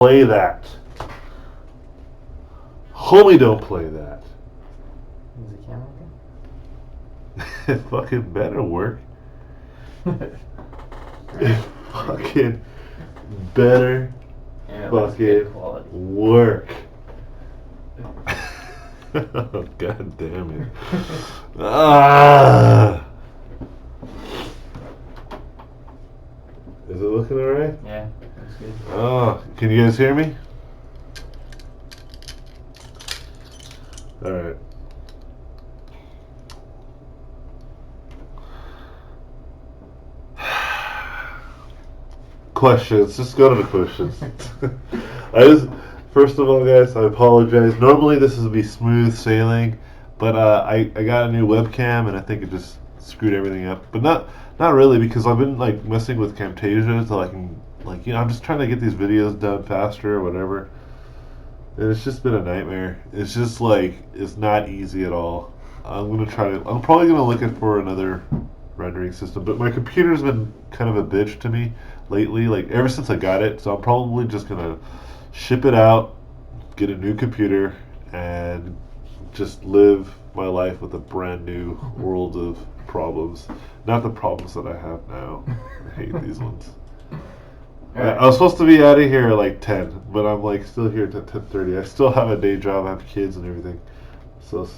play that. Homie, don't play that. Is the camera It fucking better work. It fucking better fucking work. Oh, God damn it. Ah. Is it looking alright? Yeah, that's good. Oh, can you guys hear me? Alright. Questions. Just go to the questions. First of all, guys, I apologize. Normally this would be smooth sailing, but I got a new webcam and I think it just screwed everything up. But not really, because I've been like messing with Camtasia so I can, like, I'm just trying to get these videos done faster or whatever. And it's just been a nightmare. It's just like, it's not easy at all. I'm probably gonna look for another rendering system, but my computer's been kind of a bitch to me lately, like ever since I got it, so I'm probably just gonna ship it out, get a new computer, and just live my life with a brand new world of problems. Not the problems that I have now. I hate these ones. Right. I was supposed to be out of here at like 10, but I'm like still here at 10:30. I still have a day job, I have kids and everything. So,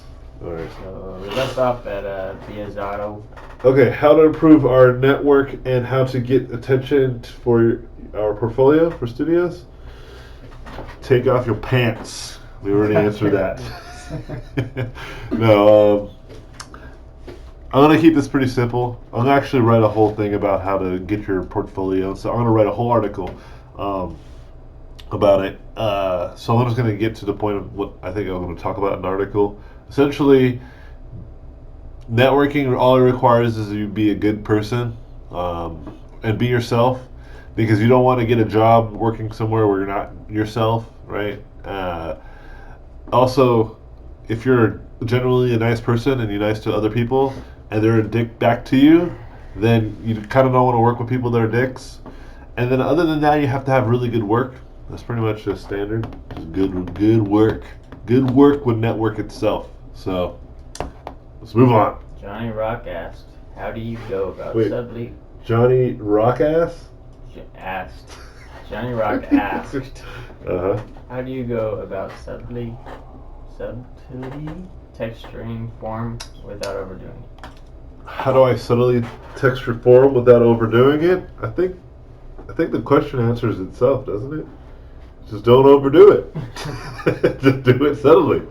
alright. So we left off at Piazzato. Okay, how to improve our network and how to get attention for our portfolio for studios. Take off your pants. We already answered that. No, I'm going to keep this pretty simple. I'm going to actually write a whole thing about how to get your portfolio. So I'm going to write a whole article about it. So I'm just going to get to the point of what I think I'm going to talk about in an article. Essentially, networking, all it requires is you be a good person and be yourself, because you don't want to get a job working somewhere where you're not yourself, right? Also, if you're generally a nice person and you're nice to other people and they're a dick back to you, then you kind of don't want to work with people that are dicks. And then other than that, you have to have really good work. That's pretty much the standard. Just good work. Good work would network itself. So, let's move on. Johnny Rock asked, how do you go about sublease? Johnny Rock asked? Johnny Rock asked, uh-huh. How do you go about subtlety texturing form without overdoing it? How do I subtly texture form without overdoing it? I think the question answers itself, doesn't it? Just don't overdo it. Just do it subtly.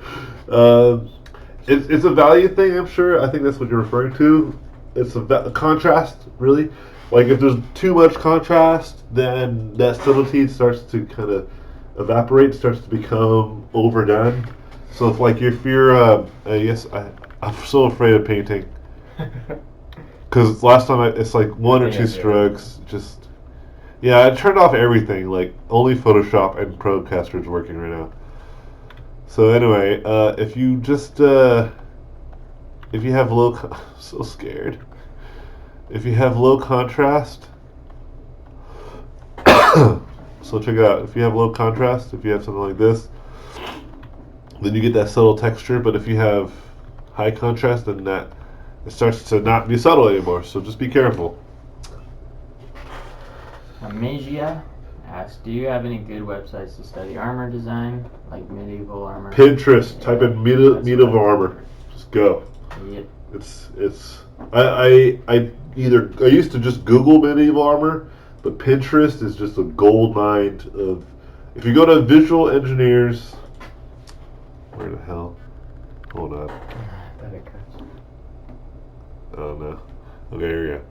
It's a value thing, I'm sure. I think that's what you're referring to. It's a contrast, really. Like if there's too much contrast, then that subtlety starts to kind of evaporate, starts to become overdone. So if you're, I'm so afraid of painting. Because last time it's like one or two strokes, just, yeah, I turned off everything, like only Photoshop and Procaster is working right now. So anyway, if you just, if you have I'm so scared. If you have low contrast, so check it out. If you have low contrast, if you have something like this, then you get that subtle texture. But if you have high contrast, then it starts to not be subtle anymore. So just be careful. Amasia asks, do you have any good websites to study armor design, like medieval armor? Pinterest. Type in medieval armor. Just go. Yep. I used to just Google medieval armor, but Pinterest is just a gold mine of. If you go to Visual Engineers, where the hell? Hold on. Oh no. Okay, here we go.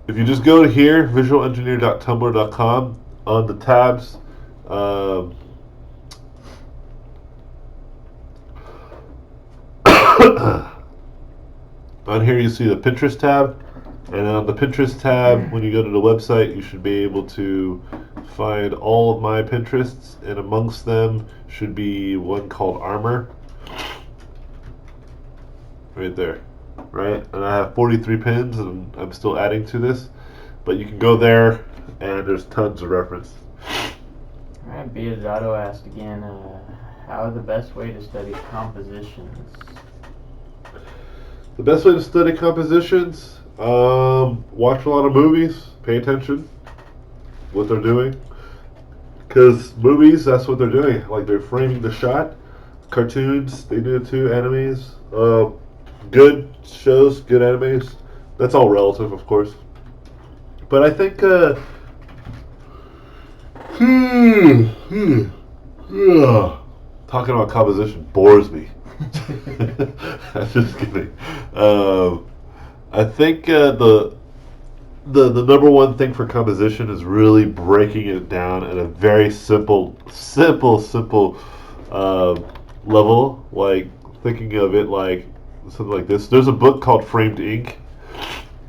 If you just go to here, visualengineer.tumblr.com, on the tabs, on here you see the Pinterest tab, and on the Pinterest tab, when you go to the website, you should be able to find all of my Pinterests, and amongst them should be one called Armor. Right there. Right? And I have 43 pins, and I'm still adding to this, but you can go there, and there's tons of reference. Alright, Bearded Auto asked again, how the best way to study compositions? The best way to study compositions, watch a lot of movies, pay attention what they're doing. Because movies, that's what they're doing. Like, they're framing the shot. Cartoons, they do it too. Animes, good shows, good animes. That's all relative, of course. But I think, talking about composition bores me. I'm just kidding. I think the number one thing for composition is really breaking it down at a very simple level. Like thinking of it like something like this. There's a book called Framed Ink,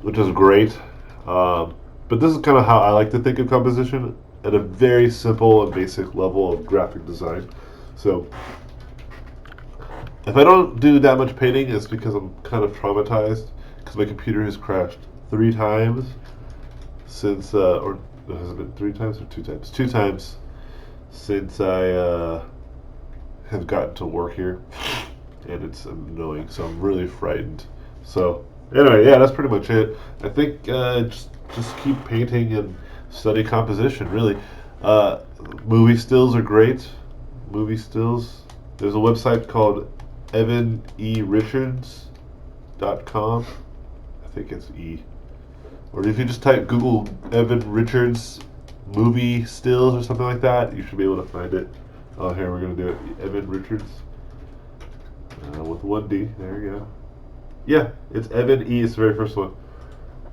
which is great. But this is kind of how I like to think of composition at a very simple and basic level of graphic design. So if I don't do that much painting, it's because I'm kind of traumatized because my computer has crashed 3 times since, or has it been 3 times or 2 times? 2 times since I have gotten to work here, and it's annoying. So I'm really frightened. So anyway, yeah, that's pretty much it. I think just keep painting and study composition. Really, movie stills are great. Movie stills. There's a website called evanerichards.com. I think it's E. Or if you just type Google Evan Richards movie stills or something like that, you should be able to find it. Oh, here we're gonna do it. Evan Richards with 1D. There you go. Yeah, it's Evan E. It's the very first one.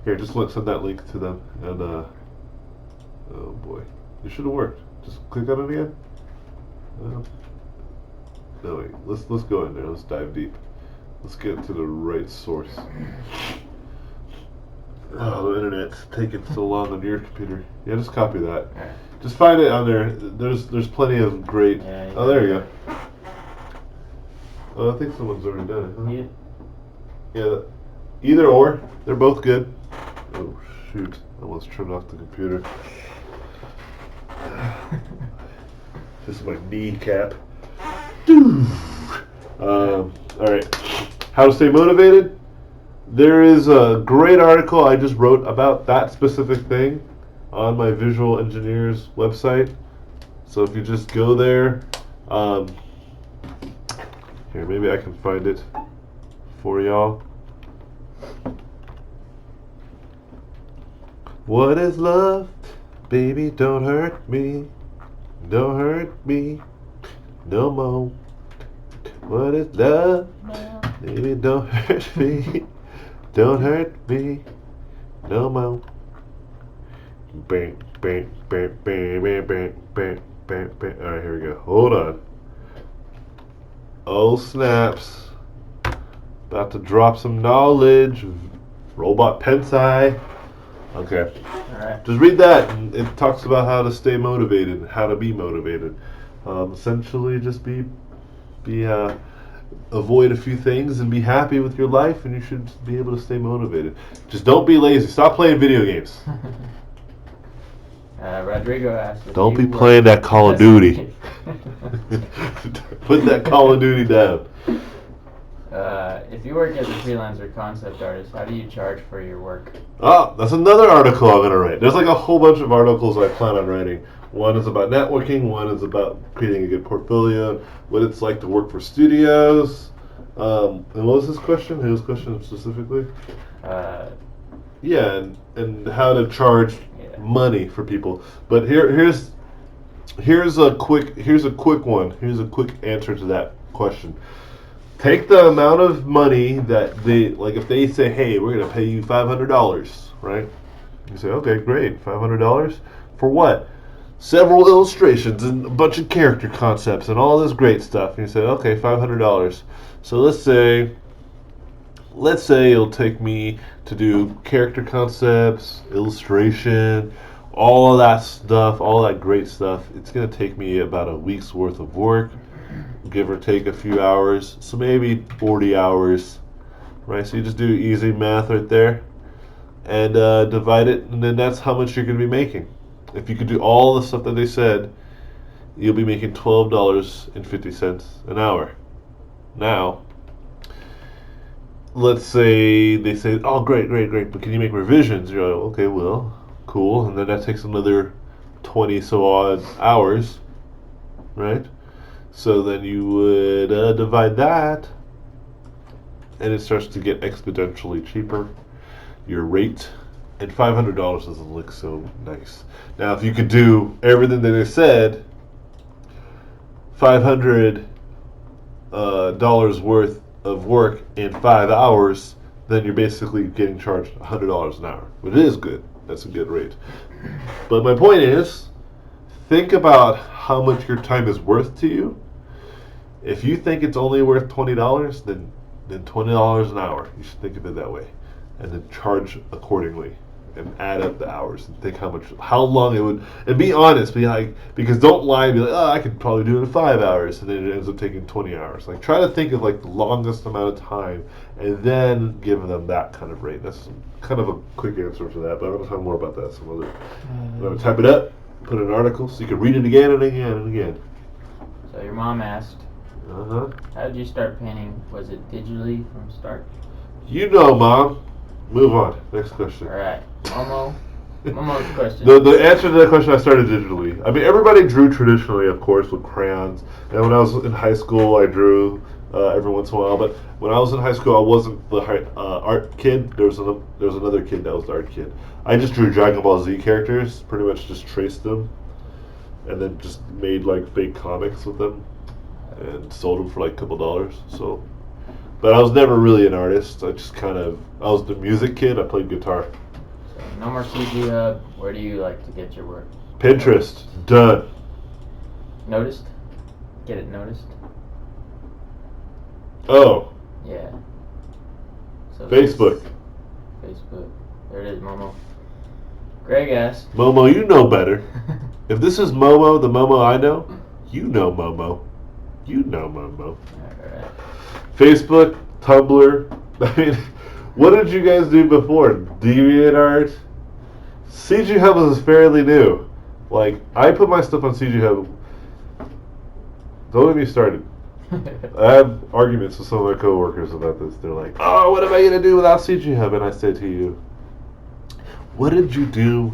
Here, just send that link to them, and oh boy, it should have worked. Just click on it again. No wait, let's go in there. Let's dive deep. Let's get to the right source. Oh, the internet's taking so long on your computer. Yeah, just copy that. Just find it on there. There's plenty of great. Oh, there you go. Oh, I think someone's already done it. Huh? Yeah. Either or, they're both good. Oh shoot! I almost turned off the computer. This is my kneecap. Alright. How to stay motivated? There is a great article I just wrote about that specific thing on my Visual Engineer's website. So if you just go there, here, maybe I can find it for y'all. What is love? Baby, don't hurt me. Don't hurt me no more. What is love? Baby, don't hurt me. Don't hurt me no more. Bang, bang, bang, bang, bang, bang, bang, bang, bang. Alright, here we go. Hold on. Oh, snaps. About to drop some knowledge. Robot Pensai. Okay. Alright. Just read that, and it talks about how to stay motivated, how to be motivated. Essentially, just avoid a few things and be happy with your life, and you should be able to stay motivated. Just don't be lazy. Stop playing video games. Rodrigo asked, don't be playing that Call of Duty. Put that Call of Duty down. If you work as a freelancer concept artist, how do you charge for your work? Oh, that's another article I'm going to write. There's like a whole bunch of articles I plan on writing. One is about networking, one is about creating a good portfolio, what it's like to work for studios. And what was his question? His question specifically? Yeah, and how to charge money for people. But here's a quick one. Here's a quick answer to that question. Take the amount of money that they, like if they say, hey, we're going to pay you $500, right? You say, okay, great, $500? For what? Several illustrations and a bunch of character concepts and all this great stuff. And you say, okay, $500. So let's say it'll take me to do character concepts, illustration, all of that stuff, all that great stuff. It's going to take me about a week's worth of work, give or take a few hours. So maybe 40 hours, right? So you just do easy math right there and divide it, and then that's how much you're going to be making. If you could do all the stuff that they said you'll be making $12.50 an hour. Now, let's say they say, oh, great, but can you make revisions? You're like, okay, well, cool. And then that takes another 20 so odd hours, right? So then you would divide that, and it starts to get exponentially cheaper, your rate. And $500 doesn't look so nice. Now, if you could do everything that they said, $500 dollars worth of work in 5 hours, then you're basically getting charged $100 an hour, which is good. That's a good rate. But my point is, think about how much your time is worth to you. If you think it's only worth $20, then $20 an hour. You should think of it that way, and then charge accordingly, and add up the hours and think how long it would, and be honest, because don't lie and be like, oh, I could probably do it in 5 hours, and then it ends up taking 20 hours. Like, try to think of like the longest amount of time, and then give them that kind of rate. That's kind of a quick answer to that, but I'm going to talk more about that some other. I'm going to type it up, put it in an article, so you can read it again and again and again. So your mom asked, how did you start painting? Was it digitally from start? You know, Mom. Move on. Next question. All right. Momo's question. The answer to that question, I started digitally. I mean, everybody drew traditionally, of course, with crayons. And when I was in high school, I drew every once in a while. But when I was in high school, I wasn't the art kid. There was another kid that was the art kid. I just drew Dragon Ball Z characters, pretty much just traced them, and then just made like fake comics with them, and sold them for like a couple dollars. So, but I was never really an artist. I was the music kid. I played guitar. So no more CG Hub. Where do you like to get your work? Pinterest. Done. Noticed? Get it noticed? Oh. Yeah. So Facebook. Facebook. There it is, Momo. Greg asked. Momo, you know better. If this is Momo, the Momo I know, you know Momo. You know Momo. Alright. Facebook, Tumblr. I mean, what did you guys do before? DeviantArt? CG Hub was fairly new. Like, I put my stuff on CG Hub. Don't get me started. I have arguments with some of my coworkers about this. They're like, oh, what am I going to do without CG Hub? And I say to you, what did you do?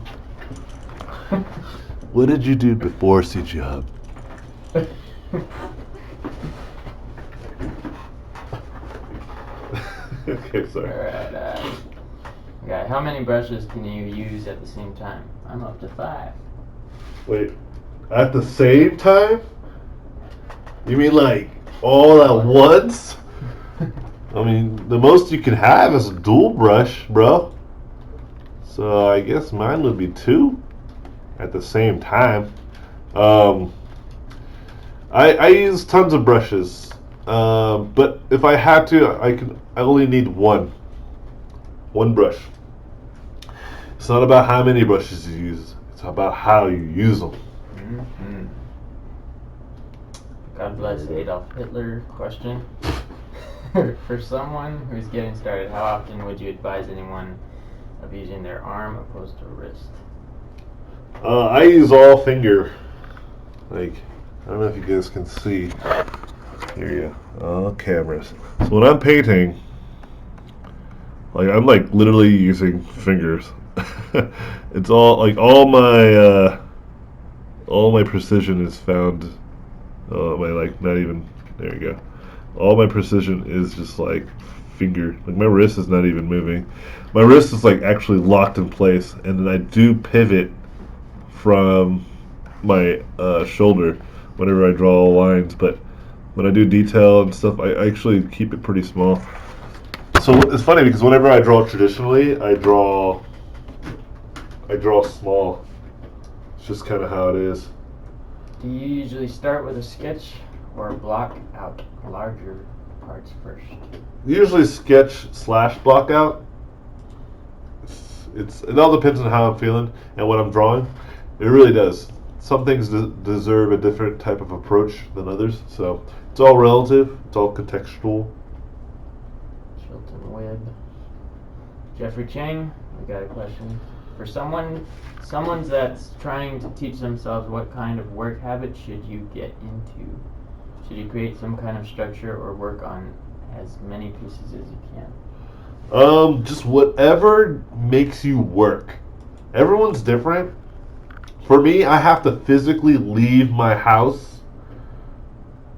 What did you do before CG Hub? Okay, sorry. Alright, okay, how many brushes can you use at the same time? I'm up to 5. Wait, at the same time? You mean like all at once? I mean, the most you can have is a dual brush, bro. So I guess mine would be 2 at the same time. I use tons of brushes, but if I had to, I only need one brush. It's not about how many brushes you use; it's about how you use them. Mm-hmm. God bless Adolf Hitler question. For someone who's getting started, how often would you advise anyone of using their arm opposed to wrist? I use all finger. Like, I don't know if you guys can see. Here you go. All cameras. So when I'm painting, like I'm like literally using fingers. It's all like all my precision is found. Not even. There you go. All my precision is just like finger. Like my wrist is not even moving. My wrist is like actually locked in place, and then I do pivot from my shoulder whenever I draw lines. But when I do detail and stuff, I actually keep it pretty small. So it's funny because whenever I draw traditionally, I draw small. It's just kind of how it is. Do you usually start with a sketch or block out larger parts first? Usually sketch / block out. It all depends on how I'm feeling and what I'm drawing. It really does. Some things deserve a different type of approach than others. So it's all relative. It's all contextual. Chilton Webb. Jeffrey Chang, I got a question. for someone that's trying to teach themselves, what kind of work habit should you get into? Should you create some kind of structure or work on as many pieces as you can? Just whatever makes you work. Everyone's different. For me, I have to physically leave my house.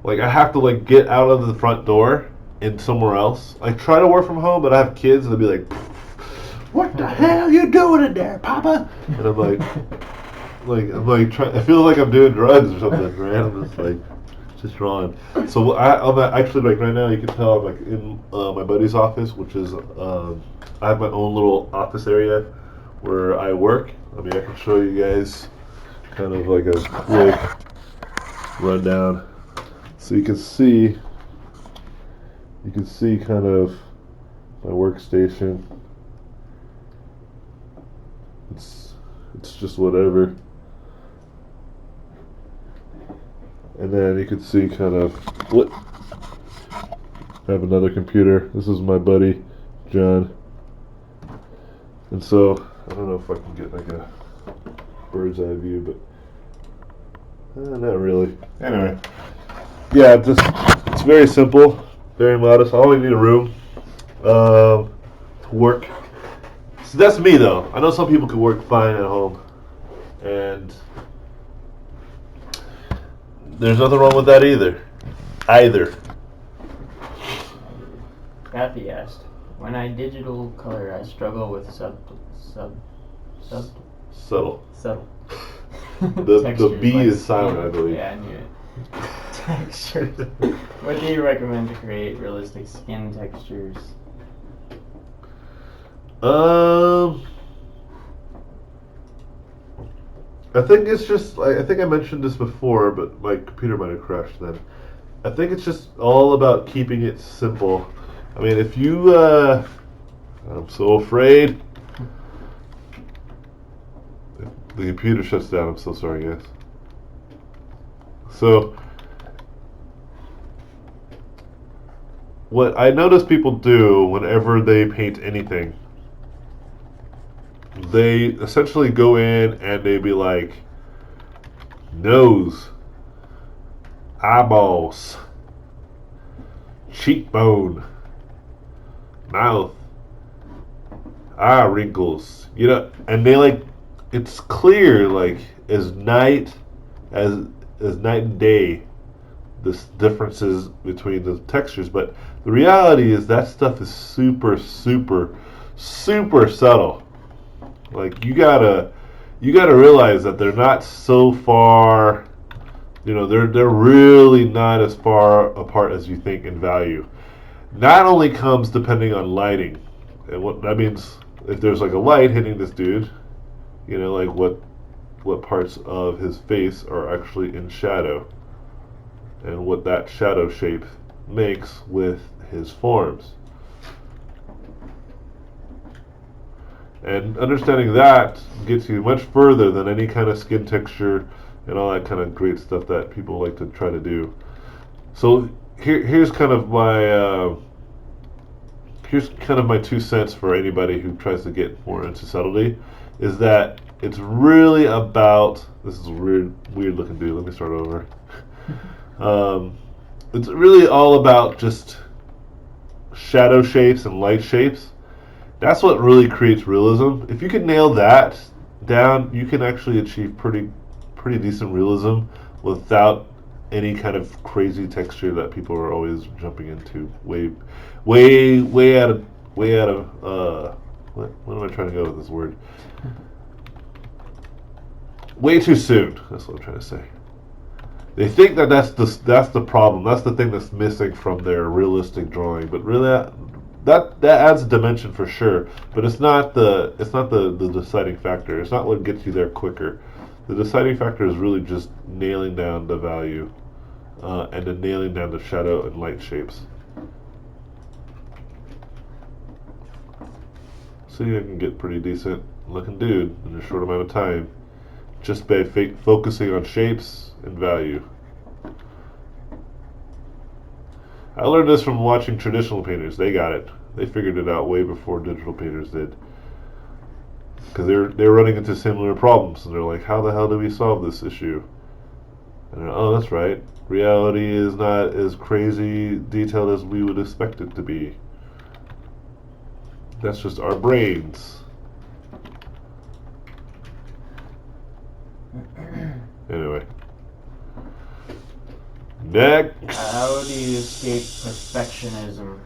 Like, I have to, like, get out of the front door and somewhere else. I try to work from home, but I have kids, and they'll be like, "What the hell you doing in there, Papa?" And I'm like, I feel like I'm doing drugs or something, right? I'm just drawing. So I'm actually, like, right now, you can tell I'm, like, in my buddy's office, which is, I have my own little office area where I work. I mean, I can show you guys kind of like a quick rundown, so you can see kind of my workstation. It's just whatever, and then you can see kind of what. I have another computer. This is my buddy John, and so I don't know if I can get like a bird's eye view, but not really. Anyway, yeah, it's very simple, very modest. I only need a room to work. So that's me, though. I know some people can work fine at home, and there's nothing wrong with that either. Kathy asked, when I digital color, I struggle with subtle. The B is silent, I believe. Yeah, I knew it. Textures. What do you recommend to create realistic skin textures? I think it's just, I think I mentioned this before, but my computer might have crashed then. I think it's just all about keeping it simple. I mean, if you, I'm so afraid. The computer shuts down. I'm so sorry, guys. So, what I notice people do whenever they paint anything, they essentially go in and they be like, nose, eyeballs, cheekbone, mouth, eye wrinkles, and they like, it's clear, like, as night and day, this differences between the textures. But the reality is that stuff is super, super, super subtle. Like, you gotta realize that they're not so far, they're really not as far apart as you think in value. Not only comes depending on lighting, and what that means, if there's like a light hitting this dude, like what parts of his face are actually in shadow, and what that shadow shape makes with his forms. And understanding that gets you much further than any kind of skin texture and all that kind of great stuff that people like to try to do. So here's kind of my 2 cents for anybody who tries to get more into subtlety, is that it's really about, this is a weird looking dude, let me start over. It's really all about just shadow shapes and light shapes. That's what really creates realism. If you can nail that down, you can actually achieve pretty decent realism without any kind of crazy texture that people are always jumping into. Way out of what am I trying to go with this word? Way too soon. That's what I'm trying to say. They think that's the problem. That's the thing that's missing from their realistic drawing. But really, that adds a dimension for sure. But it's not the deciding factor. It's not what gets you there quicker. The deciding factor is really just nailing down the value, and then nailing down the shadow and light shapes. So you can get pretty decent looking dude in a short amount of time, just by focusing on shapes and value. I learned this from watching traditional painters. They got it. They figured it out way before digital painters did. because they're running into similar problems, and they're like, how the hell do we solve this issue? And oh, that's right. Reality is not as crazy detailed as we would expect it to be. That's just our brains. Anyway. Next. How do you escape perfectionism?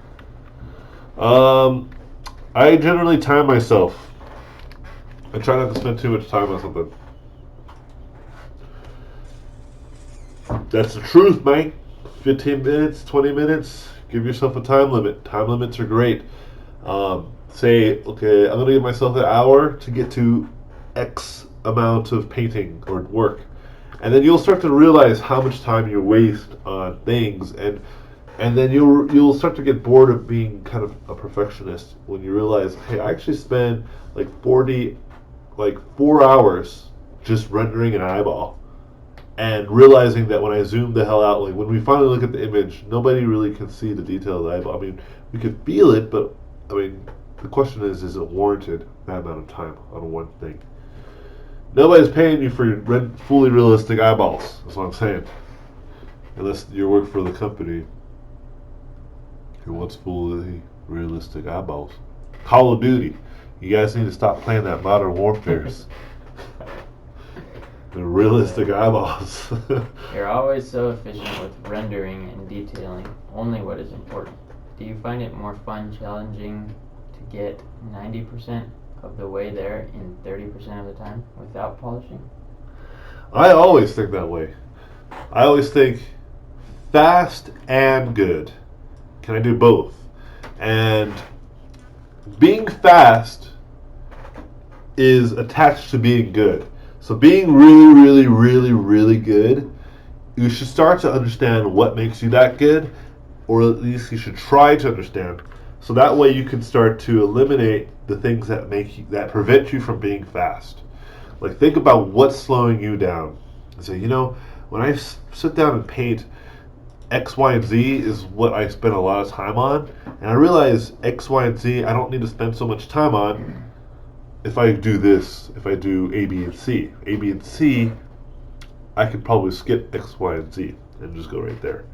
I generally time myself. I try not to spend too much time on something. That's the truth, mate. 15 minutes, 20 minutes. Give yourself a time limit. Time limits are great. Say, okay, I'm going to give myself an hour to get to X amount of painting or work. And then you'll start to realize how much time you waste on things, and then you'll start to get bored of being kind of a perfectionist when you realize, hey, I actually spend like 4 hours just rendering an eyeball, and realizing that when I zoom the hell out, like when we finally look at the image, nobody really can see the detail of the eyeball. I mean, we could feel it, but I mean, the question is it warranted that amount of time on one thing? Nobody's paying you for fully realistic eyeballs. That's what I'm saying. Unless you work for the company who wants fully realistic eyeballs. Call of Duty. You guys need to stop playing that Modern Warfares. The realistic eyeballs. You're always so efficient with rendering and detailing only what is important. Do you find it more fun challenging to get 90% of the way there in 30% of the time without polishing? I always think that way. I always think fast and good. Can I do both? And being fast is attached to being good. So being really, really, really, really good, you should start to understand what makes you that good, or at least you should try to understand. So that way you can start to eliminate the things that prevent you from being fast. Like, think about what's slowing you down. And say, when I sit down and paint, X, Y, and Z is what I spend a lot of time on, and I realize X, Y, and Z I don't need to spend so much time on if I do this, if I do A, B, and C. A, B, and C, I could probably skip X, Y, and Z and just go right there.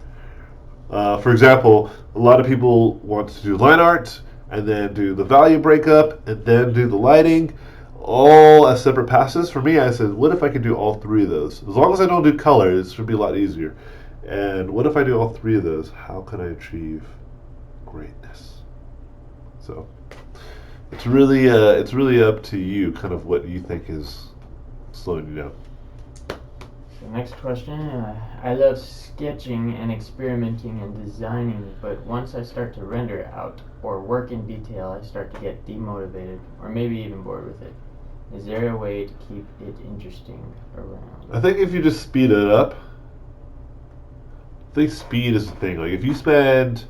For example, a lot of people want to do line art and then do the value breakup and then do the lighting all as separate passes. For me, I said, what if I could do all three of those? As long as I don't do colors, it should be a lot easier. And what if I do all three of those? How can I achieve greatness? So it's really up to you, kind of what you think is slowing you down. The next question, I love sketching and experimenting and designing, but once I start to render out or work in detail, I start to get demotivated or maybe even bored with it. Is there a way to keep it interesting around? I think if you just speed it up, I think speed is the thing. Like if you spend,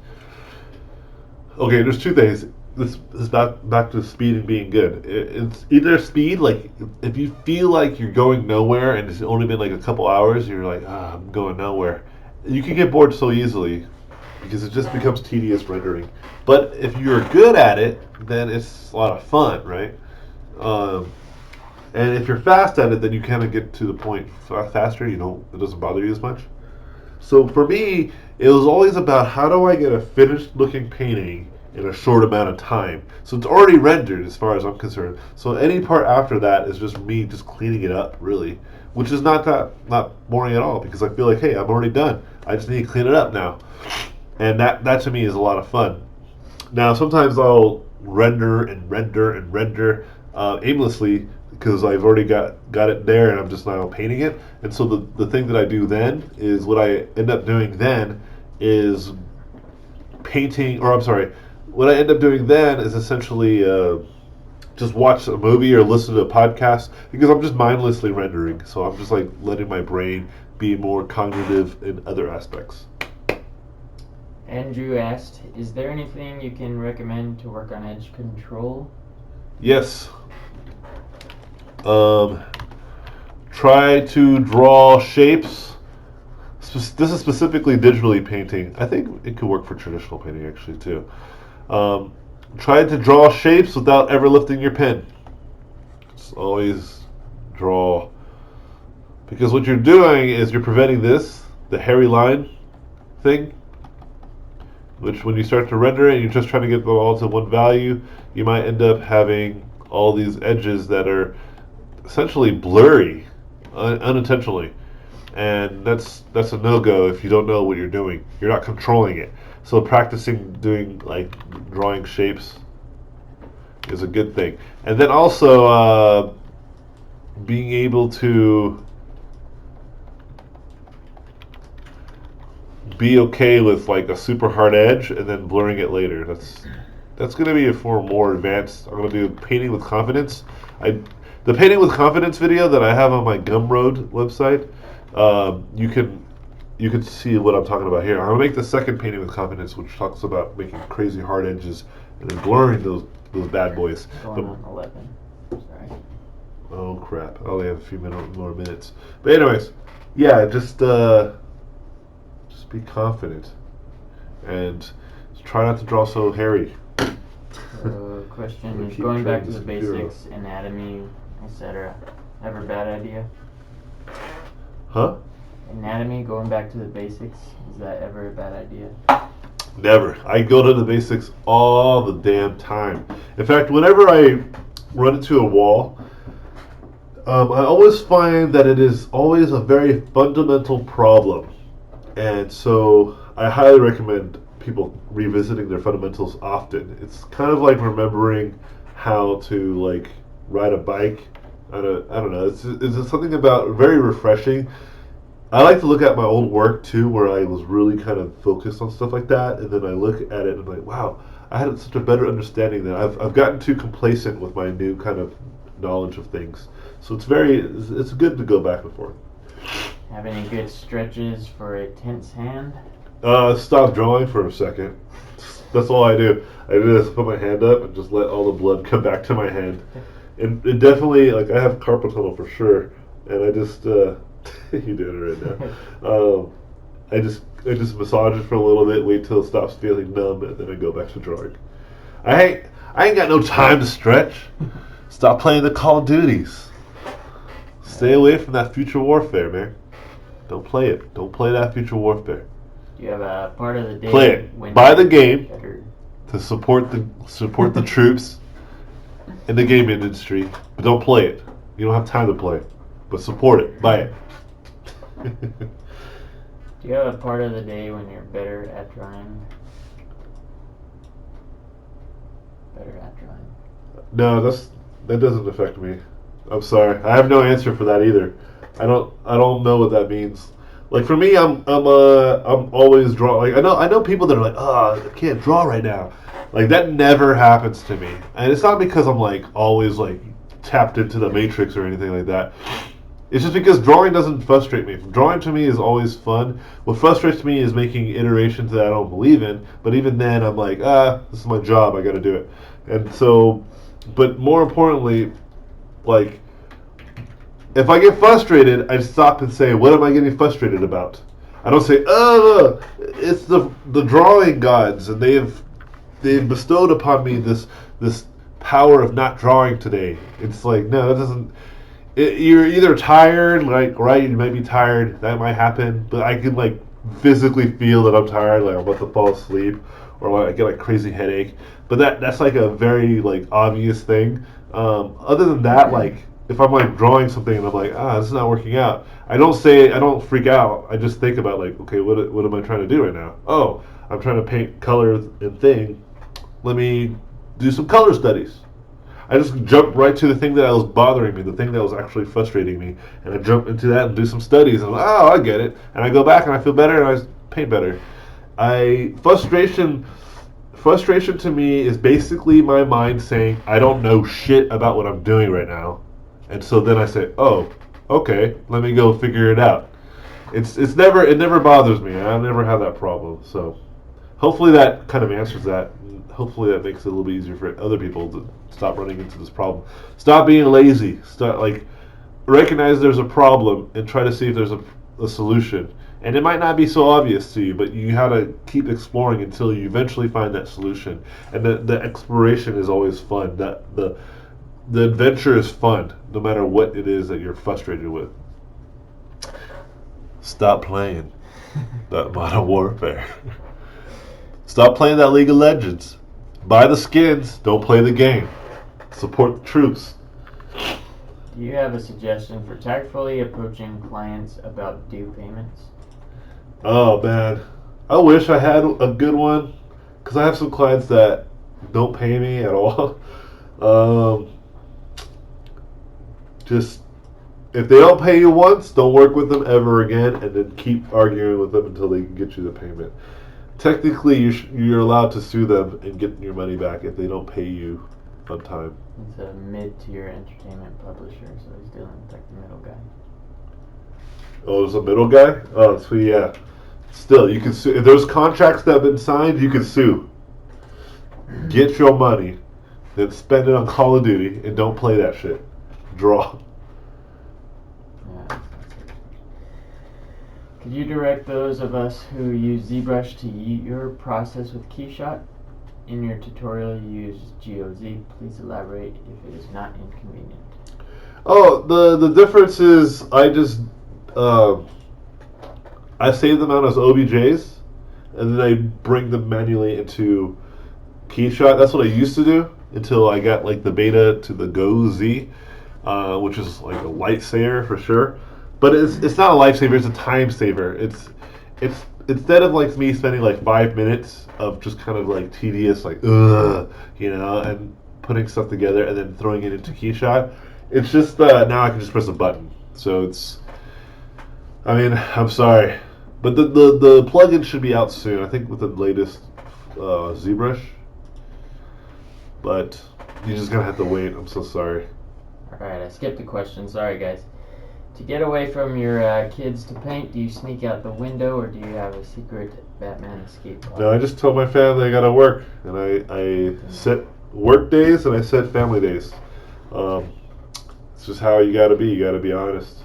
okay, there's two things. This is back to speed and being good. It's either speed, like if you feel like you're going nowhere and it's only been like a couple hours, you're like, I'm going nowhere. You can get bored so easily because it just becomes tedious rendering. But if you're good at it, then it's a lot of fun, right? And if you're fast at it, then you kind of get to the point faster. It doesn't bother you as much. So for me, it was always about how do I get a finished looking painting in a short amount of time. So it's already rendered as far as I'm concerned. So any part after that is just me just cleaning it up, really, which is not boring at all because I feel like, hey, I'm already done. I just need to clean it up now. And that to me is a lot of fun. Now sometimes I'll render aimlessly because I've already got it there and I'm just now painting it. And so the thing that I do then is what I end up doing then is what I end up doing then is essentially just watch a movie or listen to a podcast because I'm just mindlessly rendering. So I'm just like letting my brain be more cognitive in other aspects. Andrew asked, is there anything you can recommend to work on edge control? Yes. Try to draw shapes. This is specifically digitally painting. I think it could work for traditional painting actually too. Try to draw shapes without ever lifting your pen. always draw, because what you're doing is you're preventing the hairy line thing, which when you start to render it and you're just trying to get them all to one value, you might end up having all these edges that are essentially blurry unintentionally, and that's a no-go if you don't know what you're doing. You're not controlling it. So practicing doing like drawing shapes is a good thing, and then also being able to be okay with like a super hard edge and then blurring it later. That's going to be for more advanced. I'm going to do painting with confidence. The painting with confidence video that I have on my Gumroad website, you can see what I'm talking about here. I'm going to make the second painting with confidence, which talks about making crazy hard edges and then blurring those bad boys. Going on 11. Sorry. Oh crap! I only have a few more minutes. But anyways, yeah, just be confident and try not to draw so hairy. Question is, going back to the basics, anatomy, etc. Ever a bad idea? Huh? Anatomy, going back to the basics, is that ever a bad idea? Never. I go to the basics all the damn time. In fact, whenever I run into a wall, I always find that it is always a very fundamental problem. And so I highly recommend people revisiting their fundamentals often. It's kind of like remembering how to like ride a bike. I don't know. It's something about very refreshing. I like to look at my old work too, where I was really kind of focused on stuff like that, and then I look at it and I'm like, wow, I had such a better understanding that I've gotten too complacent with my new kind of knowledge of things. So it's good to go back and forth. Have any good stretches for a tense hand? Stop drawing for a second. That's all I do. I do is put my hand up and just let all the blood come back to my hand. And it definitely, like, I have carpal tunnel for sure, and I just you doing it right now. I just massage it for a little bit, wait till it stops feeling numb, and then I go back to drawing. I ain't got no time to stretch. Stop playing the Call of Duties. Stay away from that future warfare, man. Don't play it. Don't play that future warfare. Do you have a part of the day? Play it. Buy the game to support the troops in the game industry, but don't play it. You don't have time to play it, but support it. Buy it. Do you have a part of the day when you're better at drawing? Better at drawing. No, that doesn't affect me. I'm sorry. I have no answer for that either. I don't know what that means. Like for me, I'm always drawing. Like I know people that are like, I can't draw right now. Like that never happens to me, and it's not because I'm like always like tapped into the matrix or anything like that. It's just because drawing doesn't frustrate me. Drawing to me is always fun. What frustrates me is making iterations that I don't believe in. But even then, I'm like, this is my job. I got to do it. And so, but more importantly, like, if I get frustrated, I stop and say, what am I getting frustrated about? I don't say, it's the drawing gods, and they've bestowed upon me this power of not drawing today. It's like, no, that doesn't. You're either tired, like, right? You might be tired. That might happen, but I can like physically feel that I'm tired, like I'm about to fall asleep, or like I get like crazy headache. But that's like a very like obvious thing. Other than that, like if I'm like drawing something and I'm like, this is not working out, I don't freak out. I just think about like, okay, what am I trying to do right now? Oh, I'm trying to paint colors and thing. Let me do some color studies. I just jump right to the thing that was bothering me, the thing that was actually frustrating me, and I jump into that and do some studies, and I'm like, I get it, and I go back and I feel better and I paint better. Frustration to me is basically my mind saying I don't know shit about what I'm doing right now, and so then I say, okay, let me go figure it out. It never bothers me. I never have that problem. So hopefully that kind of answers that. Hopefully that makes it a little bit easier for other people to stop running into this problem. Stop being lazy. Recognize there's a problem and try to see if there's a solution. And it might not be so obvious to you, but you have to keep exploring until you eventually find that solution. And the exploration is always fun. the adventure is fun, no matter what it is that you're frustrated with. Stop playing that Modern Warfare. Stop playing that League of Legends. Buy the skins, don't play the game. Support the troops. Do you have a suggestion for tactfully approaching clients about due payments? Oh man, I wish I had a good one, because I have some clients that don't pay me at all. Just if they don't pay you once, don't work with them ever again, and then keep arguing with them until they can get you the payment. Technically, you're allowed to sue them and get your money back if they don't pay you on time. It's a mid-tier entertainment publisher, so he's dealing with like the middle guy. Oh, there's a middle guy? Oh, so yeah. Still, you can sue. If there's contracts that have been signed, you can sue. Get your money, then spend it on Call of Duty, and don't play that shit. Draw. Yeah. Could you direct those of us who use ZBrush to your process with Keyshot? In your tutorial, you use GOZ. Please elaborate if it is not inconvenient. Oh, the difference is I just I save them out as OBJs, and then I bring them manually into Keyshot. That's what I used to do until I got like the beta to the Go Z, which is like a lightsaber for sure. But it's not a lifesaver; it's a time saver. It's instead of like me spending like 5 minutes of just kind of like tedious, like and putting stuff together and then throwing it into Keyshot. It's just now I can just press a button. So it's. I mean, I'm sorry, but the plugin should be out soon. I think with the latest ZBrush. But you're just gonna have to wait. I'm so sorry. Alright, I skipped a question. Sorry, guys. To get away from your kids to paint, do you sneak out the window or do you have a secret Batman escape pod? No, I just tell my family I gotta work, and I set work days and I set family days. It's just how you gotta be. You gotta be honest.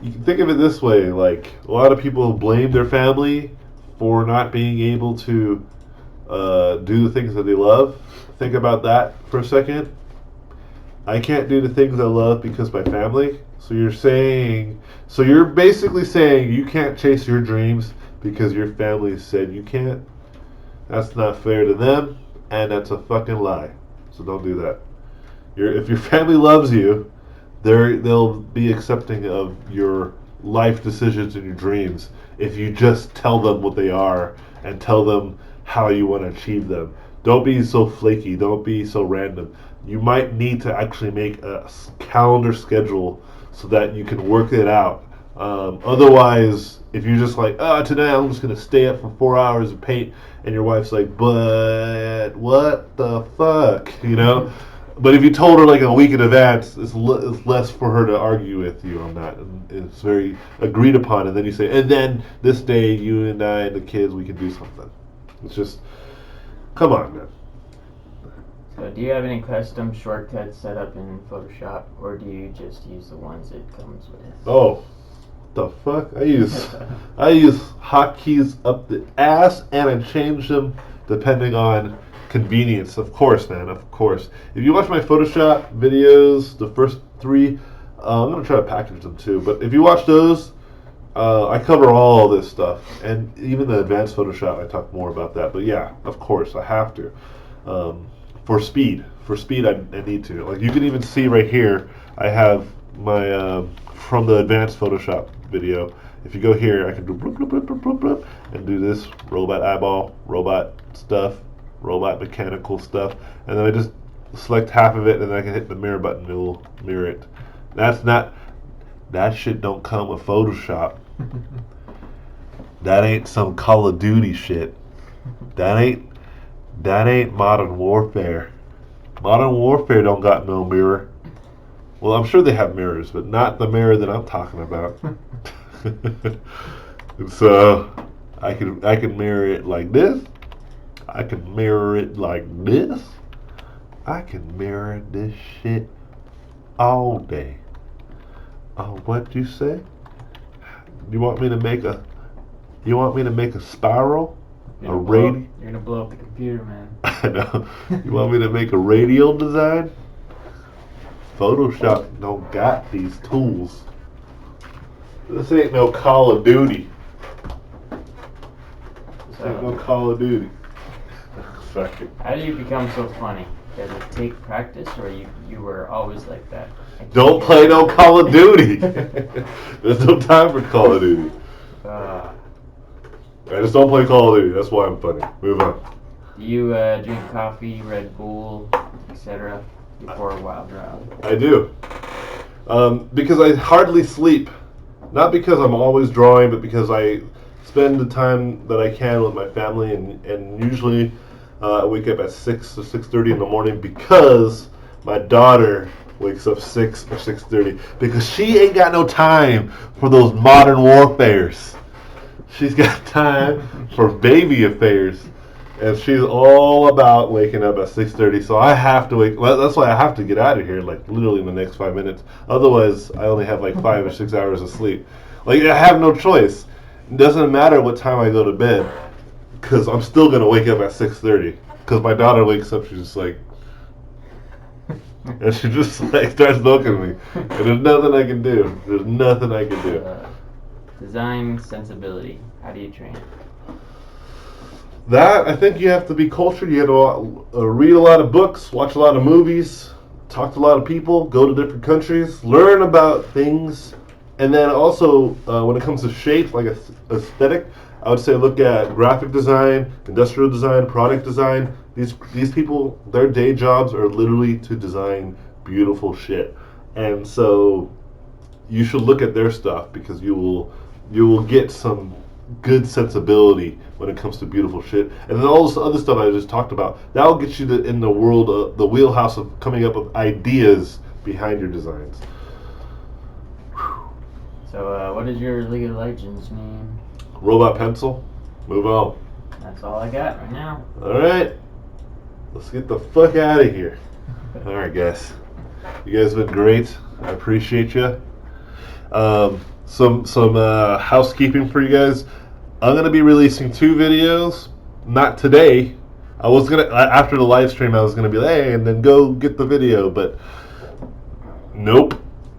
You can think of it this way: like a lot of people blame their family for not being able to do the things that they love. Think about that for a second. I can't do the things I love because my family. So you're basically saying you can't chase your dreams because your family said you can't. That's not fair to them, and that's a fucking lie. So don't do that. If your family loves you, they'll be accepting of your life decisions and your dreams if you just tell them what they are and tell them how you want to achieve them. Don't be so flaky. Don't be so random. You might need to actually make a calendar schedule so that you can work it out. Otherwise, if you're just like, today I'm just going to stay up for 4 hours and paint, and your wife's like, but what the fuck, But if you told her like a week in advance, it's less for her to argue with you on that. And it's very agreed upon, and then you say, and then this day you and I and the kids, we can do something. It's just, come on, man. So do you have any custom shortcuts set up in Photoshop, or do you just use the ones it comes with? Oh, the fuck? I use hotkeys up the ass, and I change them depending on convenience. Of course, man. Of course. If you watch my Photoshop videos, the first 3, I'm gonna try to package them too. But if you watch those, I cover all this stuff, and even the advanced Photoshop, I talk more about that. But yeah, of course, I have to. For speed, I need to. Like you can even see right here, I have my from the advanced Photoshop video. If you go here, I can do bloop, bloop, bloop, bloop, bloop, bloop, and do this robot eyeball, robot stuff, robot mechanical stuff, and then I just select half of it, and then I can hit the mirror button. It will mirror it. That shit don't come with Photoshop. That ain't some Call of Duty shit. That ain't Modern Warfare. Modern Warfare don't got no mirror. Well, I'm sure they have mirrors, but not the mirror that I'm talking about. So I can mirror it like this. I can mirror it like this. I can mirror this shit all day. Oh, what you say? You want me to make a spiral? You're gonna blow up the computer, man. I know. You want me to make a radial design? Photoshop don't got these tools. This ain't no Call of Duty. This ain't no Call of Duty. Sorry. How do you become so funny? Does it take practice, or you were always like that? Don't play no Call of Duty. There's no time for Call of Duty. I just don't play Call of Duty. That's why I'm funny. Move on. Do you drink coffee, Red Bull, etc. before a wild round? I do. Because I hardly sleep. Not because I'm always drawing, but because I spend the time that I can with my family, and usually I wake up at 6 or 6:30 in the morning because my daughter wakes up 6 or 6:30 because she ain't got no time for those modern warfares. She's got time for baby affairs, and she's all about waking up at 6:30. So I have to wake. Well, that's why I have to get out of here, like literally in the next 5 minutes. Otherwise, I only have like 5 or 6 hours of sleep. Like I have no choice. It doesn't matter what time I go to bed, because I'm still gonna wake up at 6:30. Because my daughter wakes up, she's just like, and she just like starts looking at me, and there's nothing I can do. There's nothing I can do. Design sensibility. How do you train? That, I think you have to be cultured. You have to read a lot of books, watch a lot of movies, talk to a lot of people, go to different countries, learn about things, and then also when it comes to shape, like aesthetic, I would say look at graphic design, industrial design, product design. These people, their day jobs are literally to design beautiful shit, and so you should look at their stuff because you will get some good sensibility when it comes to beautiful shit. And then all this other stuff I just talked about, that'll get you in the world, the wheelhouse of coming up with ideas behind your designs. So what is your League of Legends name? Robot Pencil. Move on. That's all I got right now. Alright. Let's get the fuck out of here. Alright, guys. You guys have been great. I appreciate you. Some housekeeping for you guys. I'm gonna be releasing 2 videos. Not today. I was gonna after the live stream. I was gonna be like, hey, and then go get the video, but nope.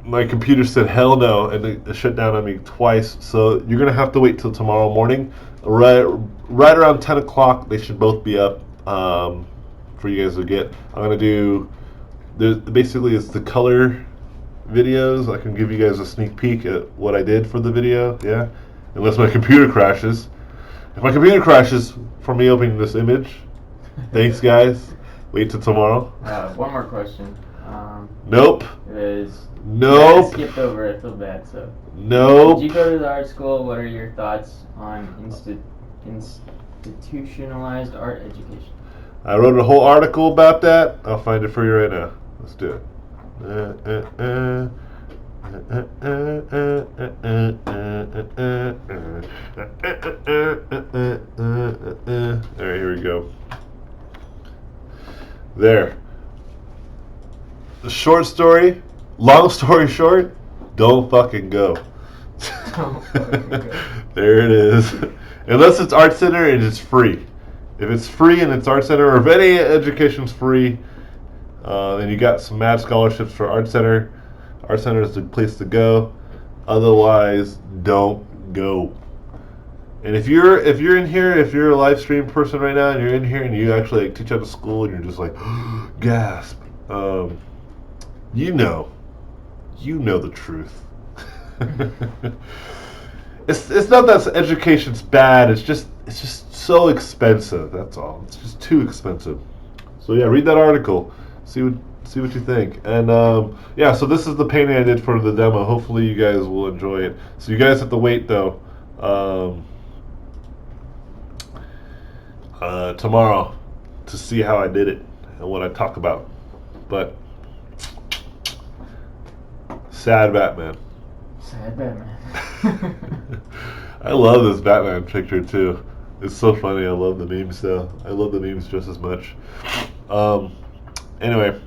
My computer said hell no, and it shut down on me twice. So you're gonna have to wait till tomorrow morning, right around 10 o'clock. They should both be up for you guys to get. I'm gonna do. Basically, it's the color videos. I can give you guys a sneak peek at what I did for the video. Yeah, unless my computer crashes. If my computer crashes from me opening this image, thanks guys. Wait till tomorrow. One more question. Nope. Nope. I skipped over it. I feel bad. So. Nope. Did you go to the art school? What are your thoughts on institutionalized art education? I wrote a whole article about that. I'll find it for you right now. Let's do it. Alright, here we go. There. The short story, long story short, don't fucking go. There it is. Unless it's Art Center and it's free. If it's free and it's Art Center, or if any education's free, and you got some mad scholarships for Art Center is the place to go. Otherwise, don't go. And if you're in here, if you're a live stream person right now, and you're in here and you actually teach at a school, and you're just like, gasp, you know the truth. It's not that education's bad. It's just so expensive. That's all. It's just too expensive. So yeah, read that article. See what you think. And yeah, so this is the painting I did for the demo. Hopefully you guys will enjoy it. So you guys have to wait though. Tomorrow to see how I did it and what I talk about. But sad Batman. Sad Batman. I love this Batman picture too. It's so funny. I love the memes though. I love the memes just as much. Anyway,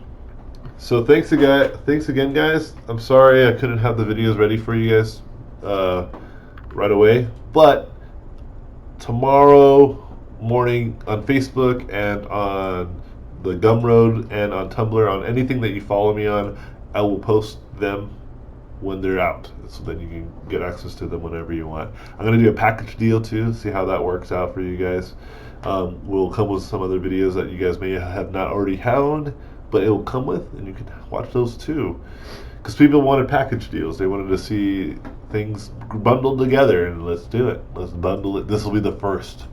so thanks again, guys. I'm sorry I couldn't have the videos ready for you guys right away, but tomorrow morning on Facebook and on the Gumroad and on Tumblr, on anything that you follow me on, I will post them when they're out, so then you can get access to them whenever you want. I'm gonna do a package deal too, see how that works out for you guys. We'll come with some other videos that you guys may have not already had, but it will come with, and you can watch those too. Because people wanted package deals, they wanted to see things bundled together, and let's do it. Let's bundle it. This will be the first.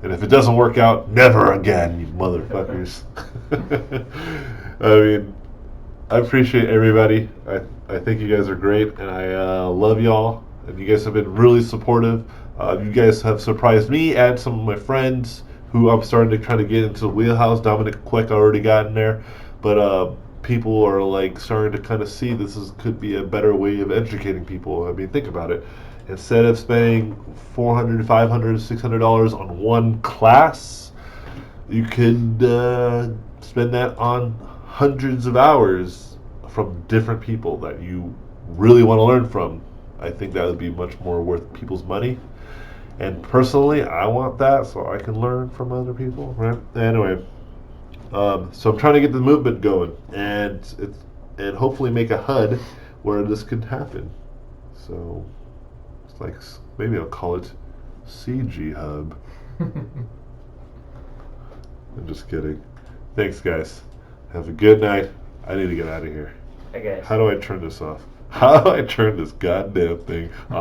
And if it doesn't work out, never again, you motherfuckers. I mean, I appreciate everybody. I think you guys are great, and I love y'all. And you guys have been really supportive. You guys have surprised me and some of my friends who I'm starting to try to get into the wheelhouse. Dominic Quick already got in there, but people are like starting to kind of see could be a better way of educating people. I mean, think about it. Instead of spending $400, $500, $600 on one class, you could spend that on hundreds of hours from different people that you really want to learn from. I think that would be much more worth people's money. And personally, I want that so I can learn from other people, right? Anyway, so I'm trying to get the movement going, and hopefully make a HUD where this could happen. So it's like, maybe I'll call it CG Hub. I'm just kidding. Thanks, guys. Have a good night. I need to get out of here. Hey guys. How do I turn this off? How do I turn this goddamn thing off?